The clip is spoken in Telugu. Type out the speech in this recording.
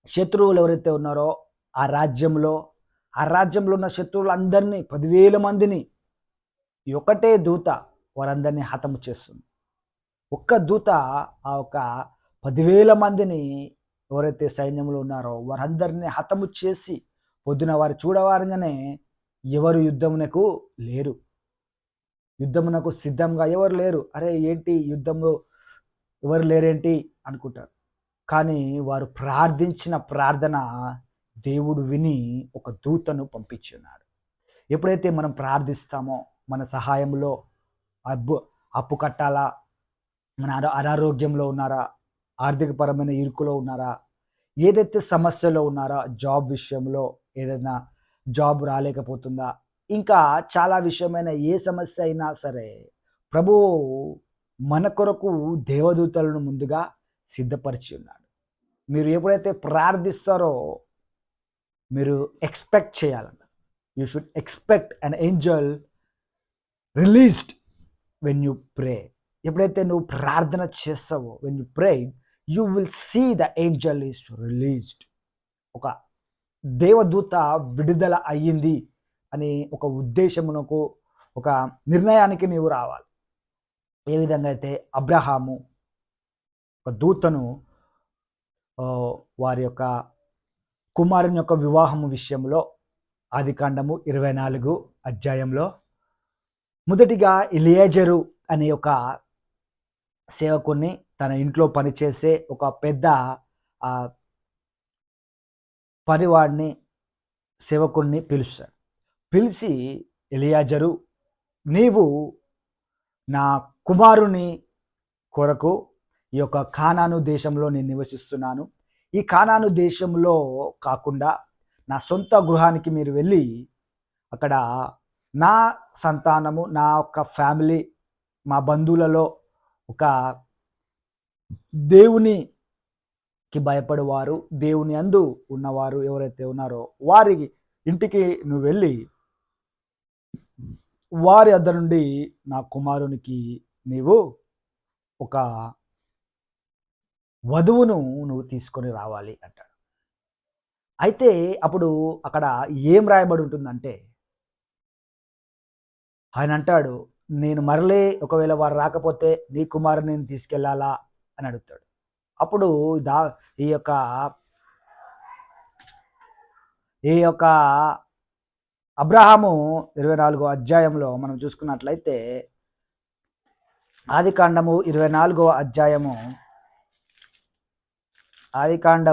శత్రువులు ఎవరైతే ఉన్నారో ఆ రాజ్యంలో ఉన్న శత్రువులందరినీ 10,000 మందిని ఈ ఒకటే దూత వారందరినీ హతము చేస్తుంది. ఒక్క దూత ఆ ఒక 10,000 మందిని ఎవరైతే సైన్యంలో ఉన్నారో వారందరినీ హతము చేసి పొద్దున వారు చూడవారంగానే ఎవరు యుద్ధమునకు లేరు. యుద్ధమునకు సిద్ధంగా ఎవరు లేరు. అరే ఏంటి యుద్ధంలో ఎవరు లేరేంటి అనుకుంటారు. కానీ వారు ప్రార్థించిన ప్రార్థన దేవుడు విని ఒక దూతను పంపించున్నాడు. ఎప్పుడైతే మనం ప్రార్థిస్తామో మన సహాయంలో అప్పు కట్టాలా, మన అనారోగ్యంలో ఉన్నారా, ఆర్థికపరమైన ఇరుకులో ఉన్నారా, ఏదైతే సమస్యలో ఉన్నారా, జాబ్ విషయంలో ఏదైనా జాబ్ రాలేకపోతుందా, ఇంకా చాలా విషయమైన ఏ సమస్య అయినా సరే ప్రభువు మన కొరకు దేవదూతలను ముందుగా సిద్ధపరిచి ఉన్నాడు. మీరు ఎప్పుడైతే ప్రార్థిస్తారో మీరు ఎక్స్పెక్ట్ చేయాలంట. You should expect an angel released when you pray. ఎప్పుడైతే నువ్వు ప్రార్థన చేస్తావో when you pray you will see the angel is released. ఒక దేవదూత విడుదల అయ్యింది అని ఒక ఉద్దేశమునకు ఒక నిర్ణయానికి నీవు రావాలి. ఏ విధంగా అయితే అబ్రహాము ఒక దూతను వారి యొక్క కుమారుని యొక్క వివాహము విషయంలో ఆదికాండము 24 అధ్యాయంలో మొదటిగా ఎలియేజరు అనే ఒక సేవకుని తన ఇంట్లో పనిచేసే ఒక పెద్ద పనివాడిని సేవకుడిని పిలుస్తాడు. పిలిచి ఎలియాజరు నీవు నా కుమారుని కొరకు ఈ యొక్క కానాను దేశంలో నేను నివసిస్తున్నాను. ఈ కానాను దేశంలో కాకుండా నా సొంత గృహానికి మీరు వెళ్ళి అక్కడ నా సంతానము, నా యొక్క ఫ్యామిలీ, మా బంధువులలో ఒక దేవునికి భయపడేవారు, దేవుని అందు ఉన్నవారు ఎవరైతే ఉన్నారో వారి ఇంటికి నువ్వు వెళ్ళి వారి వద్ద నుండి నా కుమారునికి నీవు ఒక వధువును నువ్వు తీసుకొని రావాలి అంటాడు. అయితే అప్పుడు అక్కడ ఏం రాయబడి ఉంటుందంటే ఆయన అంటాడు, నేను మరలే ఒకవేళ వారు రాకపోతే నీ కుమారుని నేను తీసుకెళ్లాలా అని అడుగుతాడు. అప్పుడు ఈ యొక్క అబ్రహాము 24 అధ్యాయంలో మనం చూసుకున్నట్లయితే ఆదికాండము 24 అధ్యాయము ఆదికాండ